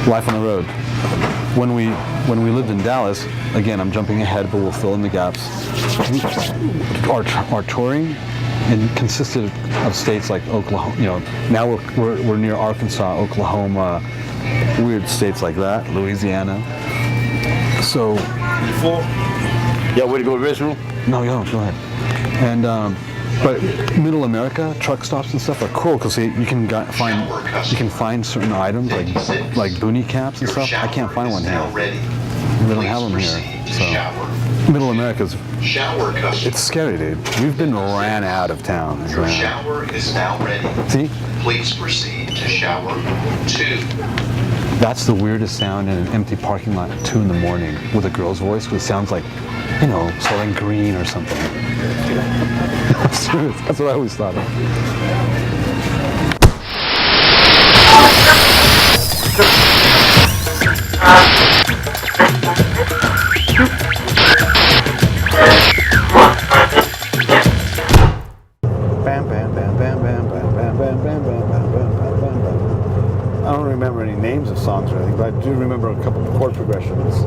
Life on the road. When we lived in Dallas, again, I'm jumping ahead, but we'll fill in the gaps. Our touring and consisted of states like Oklahoma. You know, now we're near Arkansas, Oklahoma, weird states like that, Louisiana. So. Yeah, way to go to the restroom? No, go ahead. And but Middle America truck stops and stuff are cool because you can find certain items like boonie caps and stuff. I can't find one here. They don't have them here. So Middle America's it's scary, dude. We've been ran out of town. Your shower is now ready. See? Please proceed to shower 2. That's the weirdest sound in an empty parking lot at 2 in the morning with a girl's voice. It sounds like, you know, Soylent Green or something. I'm serious. That's what I always thought of. Bam, bam, bam, bam, bam, bam, bam, bam, bam, bam, bam, bam, bam, bam, bam. I don't remember any names of songs or anything, but I do remember a couple of chord progressions.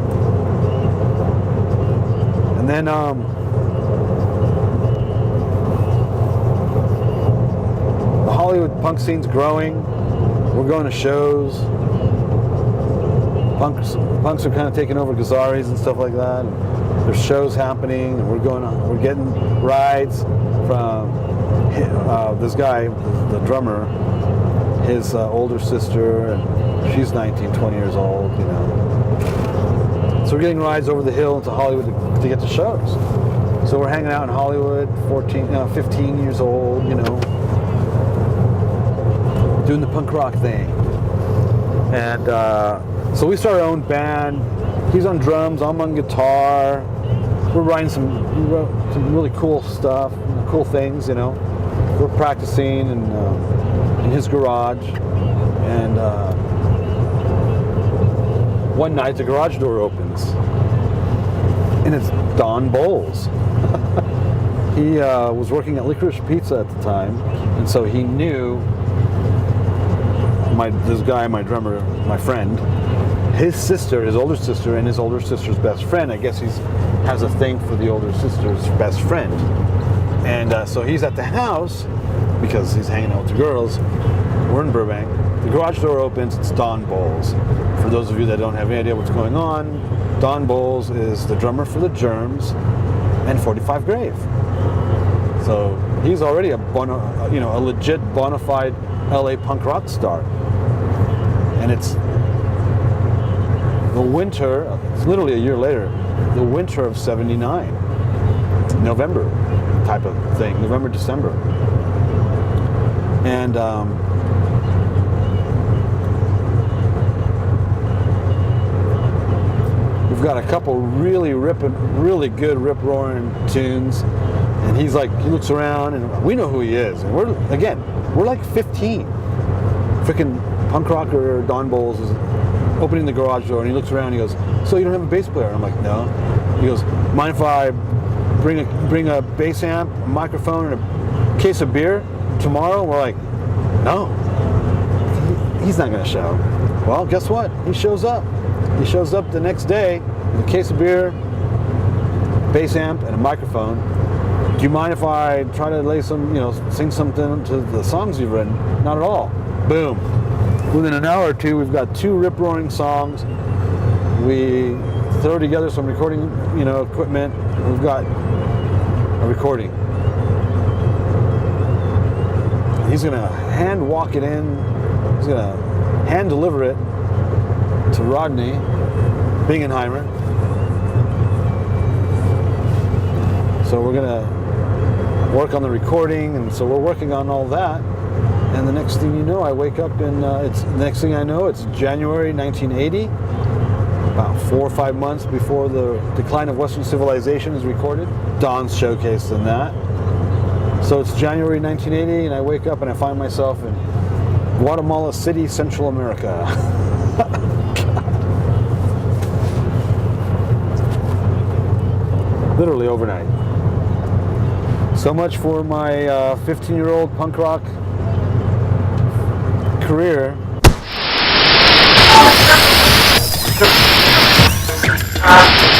And then, the Hollywood punk scene's growing. We're going to shows. Punks are kind of taking over Gazzarri's and stuff like that. And there's shows happening, and we're getting rides from this guy, the drummer, his older sister, and she's 19, 20 years old, you know. So we're getting rides over the hill into Hollywood to get to shows. So we're hanging out in Hollywood, 15 years old, you know, doing the punk rock thing. And so we started our own band. He's on drums, I'm on guitar. We wrote some really cool stuff, cool things, you know. We're practicing in his garage. And one night the garage door opens. And it's Don Bowles. He was working at Licorice Pizza at the time. And so he knew this guy, my drummer, my friend, his sister, his older sister, and his older sister's best friend. I guess he has a thing for the older sister's best friend. And so he's at the house because he's hanging out with the girls. We're in Burbank. The garage door opens, it's Don Bowles. For those of you that don't have any idea what's going on, Don Bowles is the drummer for the Germs and 45 Grave. So he's already a legit bona fide LA punk rock star. And it's the winter, it's literally a year later, the winter of '79, November type of thing, November, December. And we've got a couple really good rip-roaring tunes. And he looks around and we know who he is. And we're like 15. Freaking punk rocker Don Bowles is opening the garage door and he looks around and he goes, "So you don't have a bass player?" And I'm like, "No." He goes, "Mind if I bring a bass amp, a microphone, and a case of beer tomorrow?" And we're like, "No. He's not going to show." Well, guess what? He shows up. He shows up the next day with a case of beer, bass amp, and a microphone. "Do you mind if I try to lay some, sing something to the songs you've written?" "Not at all." Boom. Within an hour or two, we've got 2 rip-roaring songs. We throw together some recording, equipment. We've got a recording. He's gonna hand walk it in. He's gonna hand deliver it to Rodney Bingenheimer. So we're gonna work on the recording, and so we're working on all that. And the next thing you know, I wake up and it's January 1980, about 4 or 5 months before the Decline of Western Civilization is recorded. Don's showcased in that. So it's January 1980, and I wake up and I find myself in Guatemala City, Central America. Literally overnight. So much for my 15-year-old punk rock career. Three.